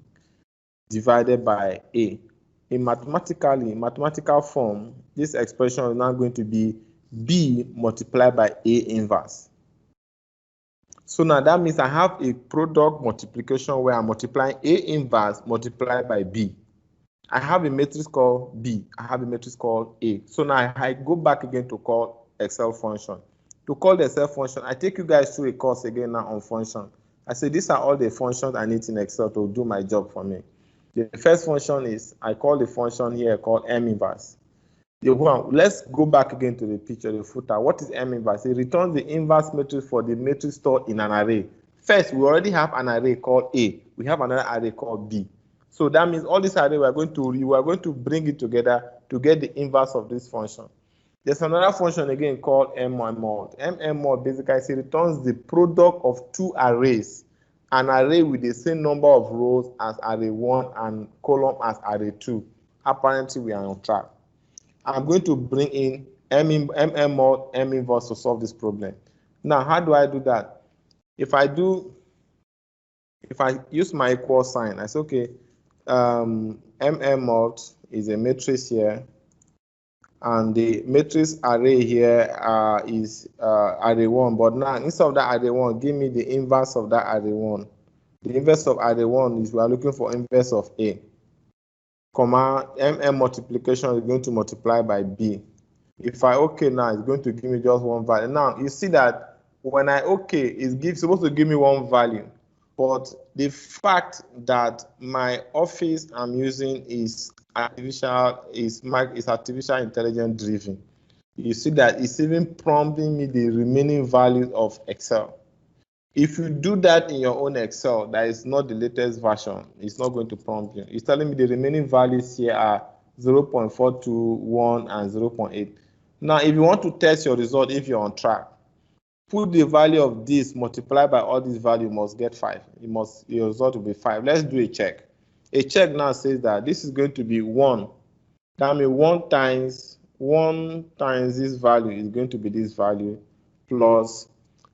divided by A. In mathematical form, this expression is now going to be B multiplied by A inverse. So now that means I have a product multiplication where I'm multiplying A inverse multiplied by B. I have a matrix called B. I have a matrix called A. So now I go back again to call Excel function. To call the Excel function, I take you guys through a course again now on function. I say these are all the functions I need in Excel to do my job for me. The first function is, I call the function here called M inverse. Let's go back again to the picture, the footer. What is M inverse? It returns the inverse matrix for the matrix stored in an array. First, we already have an array called A. We have another array called B. So that means all this array we are going to bring it together to get the inverse of this function. There's another function again called M mod. M mod basically it returns the product of two arrays, an array with the same number of rows as array 1 and column as array 2. Apparently, we are on track. I'm going to bring in M mod, M inverse to solve this problem. Now, how do I do that? If I use my equal sign, I say, okay, M mod is a matrix here, and the matrix array here is array 1. But now, instead of that array 1, give me the inverse of that array 1. The inverse of array 1 is we are looking for inverse of A. Comma, M multiplication is going to multiply by B. If I OK now, it's going to give me just one value. Now, you see that when I OK, it's supposed to give me one value. But the fact that my office I'm using is artificial intelligence driven, you see that it's even prompting me the remaining values of Excel. If you do that in your own Excel, that is not the latest version, it's not going to prompt you. It's telling me the remaining values here are 0.421 and 0.8. Now, if you want to test your result, if you're on track, put the value of this, multiply by all this value, must get 5. Your result will be 5. Let's do a check. A check now says that this is going to be 1. That means 1 times this value is going to be this value, plus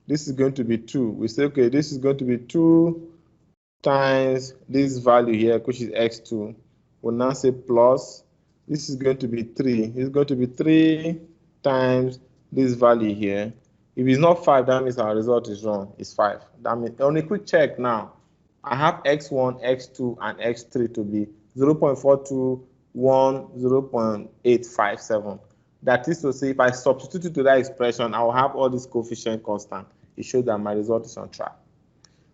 this is going to be 2. We say, okay, this is going to be 2 times this value here, which is x2. We'll now say plus, this is going to be 3. It's going to be 3 times this value here. If it's not 5, that means our result is wrong. It's 5. That means on a quick check now, I have x1, x2, and x3 to be 0.421, 0.857. That is to say, if I substitute it to that expression, I will have all these coefficient constant. It shows that my result is on track.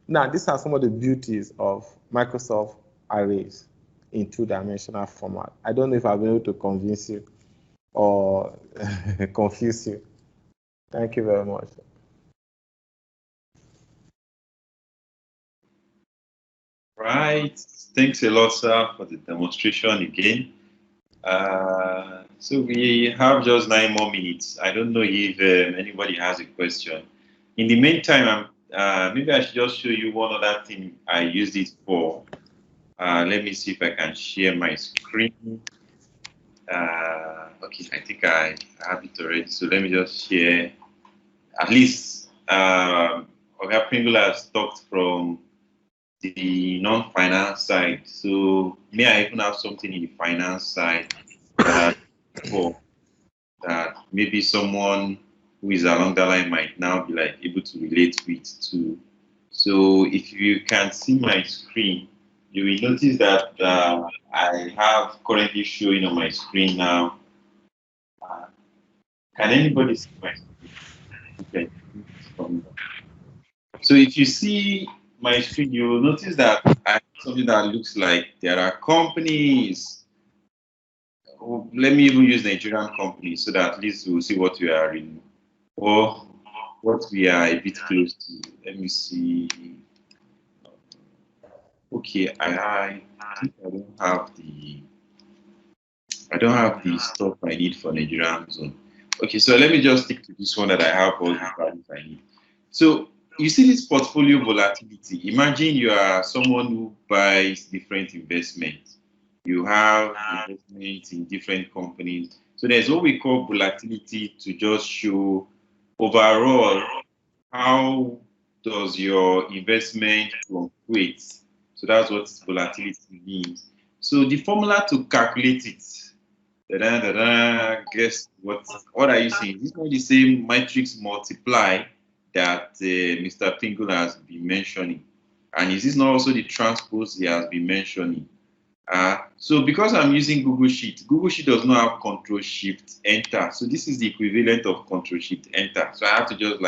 Now, these are some of the beauties of Microsoft arrays in 2-dimensional format. I don't know if I've been able to convince you or confuse you. Thank you very much. Right. Thanks a lot, sir, for the demonstration again. So we have just 9 more minutes. I don't know if anybody has a question. In the meantime, maybe I should just show you one other thing I used it for. Let me see if I can share my screen. Okay, I think I have it already. So let me just share. At least, Pringle has talked from the non-finance side. So may I even have something in the finance side that maybe someone who is along that line might now be like able to relate with too. So if you can see my screen, you will notice that I have currently showing on my screen now. Can anybody see my screen? Okay. So if you see my screen, you will notice that I have something that looks like there are companies. Let me even use Nigerian companies so that at least we'll see what we are in or what we are a bit close to. Let me see. Okay, I think I don't have the stuff I need for Nigerian zone. Okay, so let me just stick to this one that I have all the values I need. So you see this portfolio volatility. Imagine you are someone who buys different investments. You have investments in different companies. So there's what we call volatility to just show overall how does your investment fluctuate. So that's what volatility means. So the formula to calculate it, guess what are you saying? This is not the same matrix multiply that Mr. Pringle has been mentioning. And is this not also the transpose he has been mentioning? So because I'm using Google Sheet does not have Control Shift Enter. So this is the equivalent of Control Shift Enter. So I have to just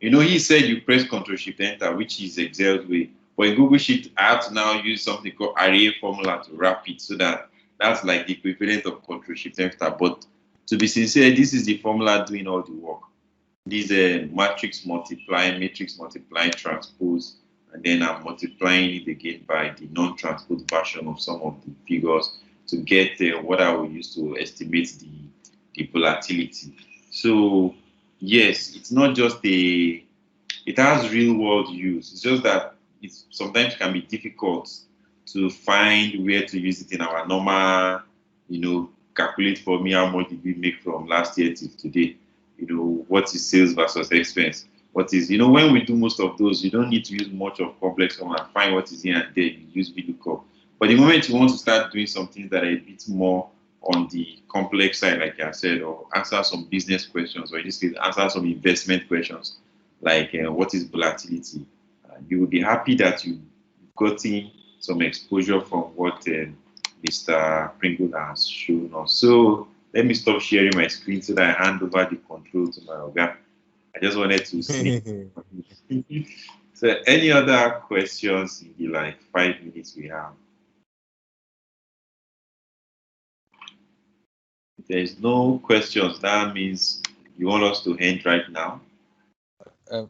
he said you press Control Shift Enter, which is Excel's way. But in Google Sheet, I have to now use something called array formula to wrap it so that's like the equivalent of Control Shift Enter. But to be sincere, this is the formula doing all the work. This matrix multiply, transpose, and then I'm multiplying it again by the non-transpose version of some of the figures to get what I will use to estimate the volatility. So yes, it's not just it has real world use. It's just that it sometimes can be difficult to find where to use it in our normal, calculate for me how much did we make from last year till today. What is sales versus expense? What is, when we do most of those, you don't need to use much of complex formula. Find what is here and there, you use VLOOKUP. But the moment you want to start doing something that are a bit more on the complex side, like I said, or answer some business questions, or in this case, answer some investment questions, like what is volatility, you will be happy that you've gotten some exposure from what Mr. Pringle has shown us. So let me stop sharing my screen so that I hand over the control to my Oga. I just wanted to see. So any other questions in the 5 minutes we have? If there is no questions, that means you want us to end right now.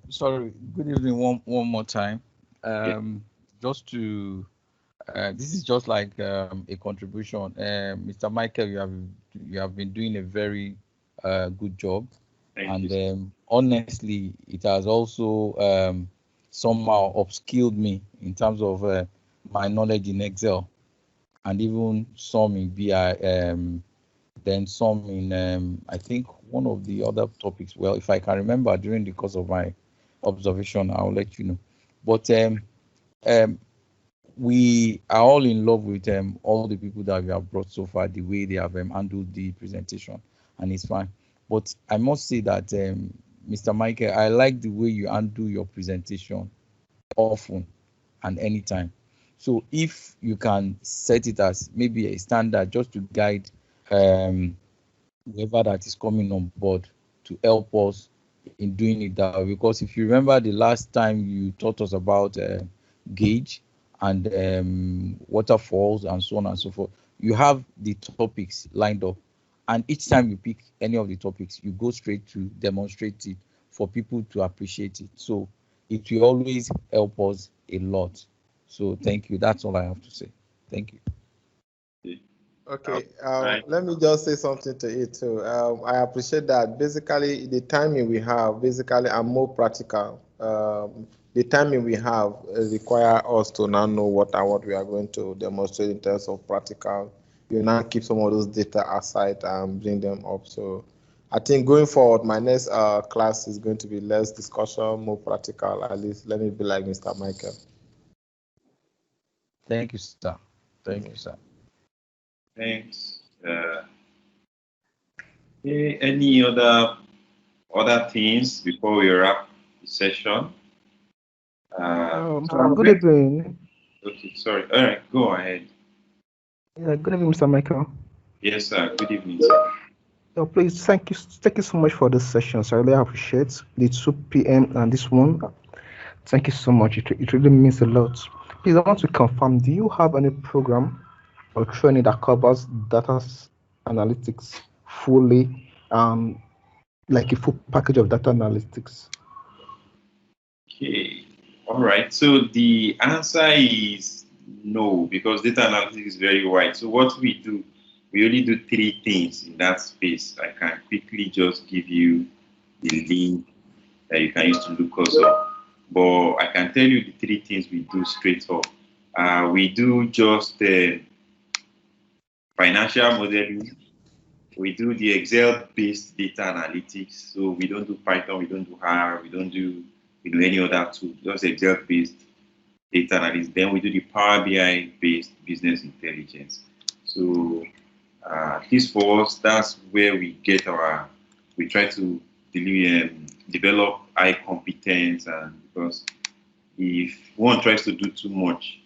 Sorry, good evening one more time. Just to this is just like a contribution. Mr. Michael, you have been doing a very good job. Thank you. And honestly, it has also somehow upskilled me in terms of my knowledge in Excel, and even some in BI, then some in I think one of the other topics. Well, if I can remember during the course of my observation, I'll let you know. But um, we are all in love with all the people that we have brought so far, the way they have handled the presentation, and it's fine. But I must say that Mr. Michael, I like the way you handle your presentation often and anytime. So if you can set it as maybe a standard just to guide whoever that is coming on board to help us in doing it that way. Because if you remember the last time you taught us about gauge and waterfalls and so on and so forth, you have the topics lined up, and each time you pick any of the topics, you go straight to demonstrate it for people to appreciate it. So it will always help us a lot. So thank you. That's all I have to say. Thank you. Okay, Right. let me just say something to it too. I appreciate that. Basically, the timing we have, basically, I'm more practical. The timing we have require us to now know what we are going to demonstrate in terms of practical. You now keep some of those data aside and bring them up. So I think going forward, my next class is going to be less discussion, more practical. At least let me be like Mr. Michael. Thank you, sir. Thank you, sir. Thanks. Any other things before we wrap the session? Good evening. Okay, sorry. All right, go ahead. Yeah, good evening, Mr. Michael. Yes, sir. Good evening, sir. Please, thank you so much for this session. So I really appreciate the 2 p.m. and this one. Thank you so much. It really means a lot. Please, I want to confirm, do you have any program or training that covers data analytics fully, like a full package of data analytics? Okay. All right. So the answer is no, because data analytics is very wide. So what we do, we only do 3 things in that space. I can quickly just give you the link that you can use to look us up. But I can tell you the 3 things we do straight up. We do just financial modeling. We do the Excel-based data analytics. So we don't do Python, we don't do R, we don't do any other tool, just Excel-based data analysis. Then we do the Power BI-based business intelligence. So at least for us, that's where we try to develop high competence, and because if one tries to do too much,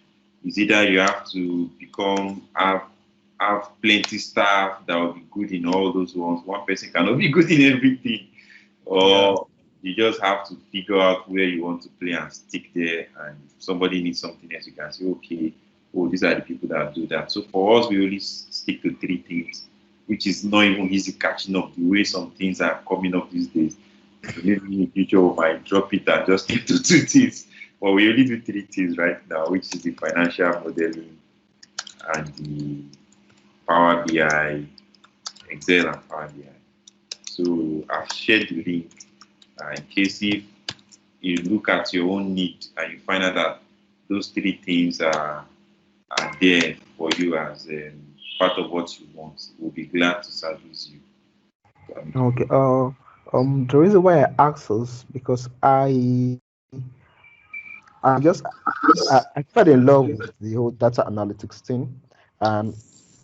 it's either you have to have plenty staff that will be good in all those ones. One person cannot be good in everything, or you just have to figure out where you want to play and stick there. And if somebody needs something else, you can say, okay, oh, these are the people that do that. So for us, we only stick to 3 things, which is not even easy catching up the way some things are coming up these days. Maybe in the future we might drop it and just stick to 2 things. But we only do 3 things right now, which is the financial modeling and the Power BI, Excel and Power BI. So I've shared the link in case if you look at your own need and you find out that those 3 things are there for you as part of what you want, we'll be glad to service you. Okay. The reason why I ask is because I fell in love with the whole data analytics thing, and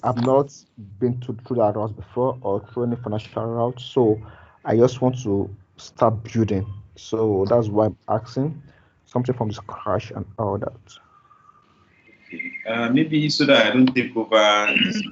I've not been through that route before or through any financial route. So I just want to start building. So that's why I'm asking something from scratch and all that. Okay. Maybe so that I don't take over this,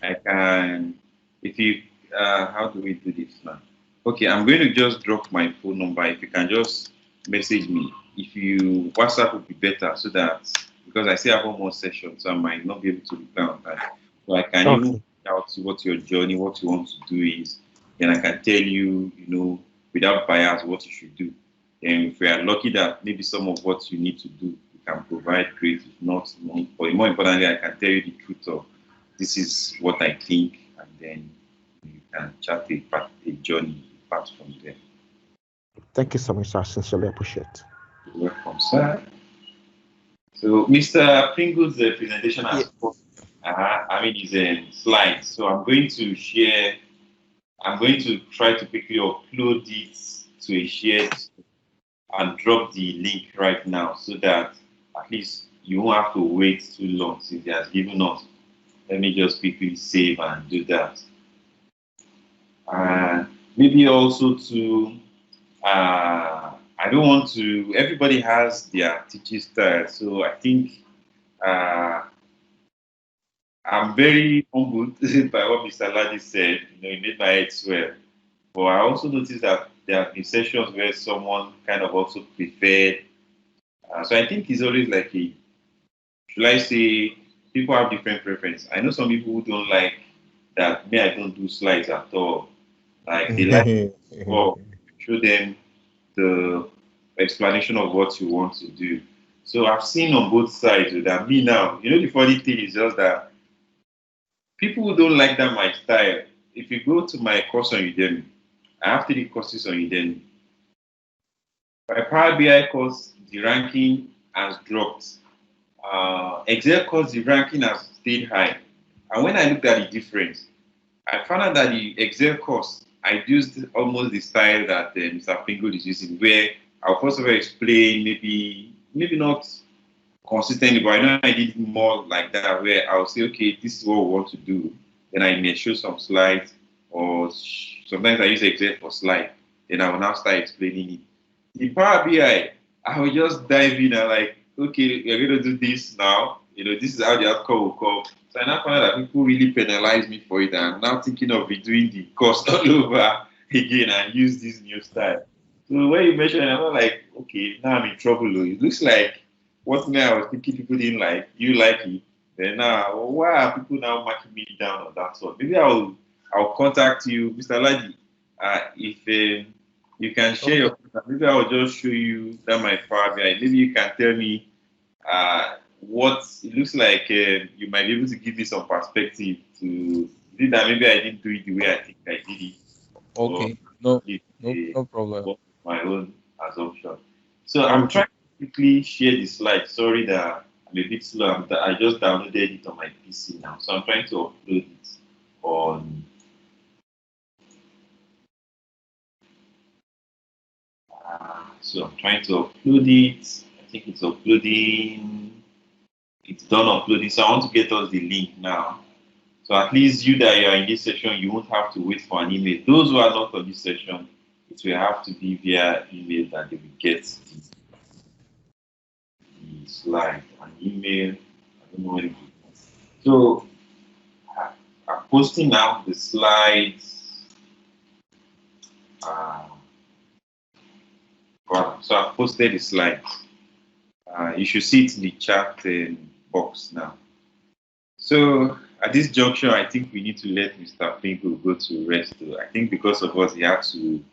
I can, if you, how do we do this now? Okay, I'm going to just drop my phone number. If you can just message me. If you, WhatsApp would be better so that, because I still have one more session, so I might not be able to reply on that. So I can even find out what your journey, what you want to do is, and I can tell you, without bias, what you should do. And if we are lucky that maybe some of what you need to do, we can provide great, if not more. But more importantly, I can tell you the truth of this is what I think, and then you can chart a journey start from there. Thank you so much, sir. Sincerely appreciate. You're welcome, sir. So Mr. Pringle's presentation has his slides. So I'm going to share. I'm going to try to quickly upload it to a shared and drop the link right now so that at least you won't have to wait too long since he has given us. Let me just quickly save and do that. Maybe also to, I don't want to, everybody has their teaching style. So I think I'm very humbled by what Mr. Ladi said. He made my head swell. But I also noticed that there have been sessions where someone kind of also preferred. So I think it's always like should I say, people have different preference. I know some people who don't like that. Me, I don't do slides at all. Like they like show them the explanation of what you want to do. So I've seen on both sides that me now, the funny thing is just that people who don't like that my style, if you go to my course on Udemy, I have 3 courses on Udemy. My Power BI course, the ranking has dropped. Excel course, the ranking has stayed high. And when I looked at the difference, I found out that the Excel course, I used almost the style that Mr. Pringle is using, where I'll first of all explain, maybe not consistently, but I know I did more like that, where I'll say, okay, this is what we want to do. Then I may show some slides, or sometimes I use Excel for slides. Then I will now start explaining it. In Power BI, I will just dive in and like, okay, we're going to do this now. This is how the outcome will come. So I now find out that people really penalize me for it. And I'm now thinking of redoing the course all over again and use this new style. So when you mentioned it, I'm like, okay, now I'm in trouble. It looks like what I was thinking people didn't like, you like it. Then now, why are people now marking me down on that sort? Maybe I'll contact you, Mr. Ladi, if you can share your contact. Maybe I'll just show you that my Power BI. Maybe you can tell me what it looks like. You might be able to give me some perspective to that. Maybe I didn't do it the way I think I did it. Okay, no problem. My own assumption. So I'm trying to quickly share the slide. Sorry that I'm a bit slow. I just downloaded it on my PC now. So I'm trying to upload it on. So I'm trying to upload it. I think it's uploading. It's done uploading. So I want to get us the link now. So at least you that you are in this session, you won't have to wait for an email. Those who are not on this session, it will have to be via email that they will get the slide. An email. I don't know what it is. So I'm posting now the slides. So I've posted the slides. You should see it in the chat box now. So at this juncture, I think we need to let Mr. Pringle go to rest. I think because of us, he had to,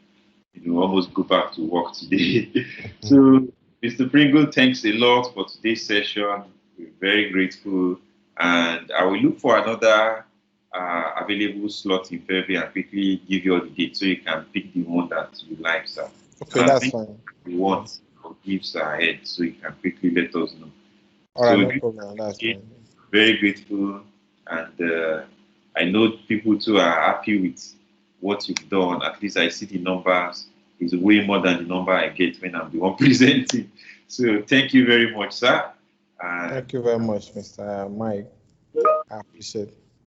almost go back to work today. So Mr. Pringle, thanks a lot for today's session. We're very grateful, and I will look for another available slot in February and quickly give you all the dates so you can pick the one that you like, sir. Okay, that's fine. You want or gives ahead so you can quickly let us know. All right, no problem. That's fine. Very grateful, and I know people too are happy with what you've done. At least I see the numbers is way more than the number I get when I'm the one presenting. So thank you very much, sir. Thank you very much, Mr. Mike. I appreciate it.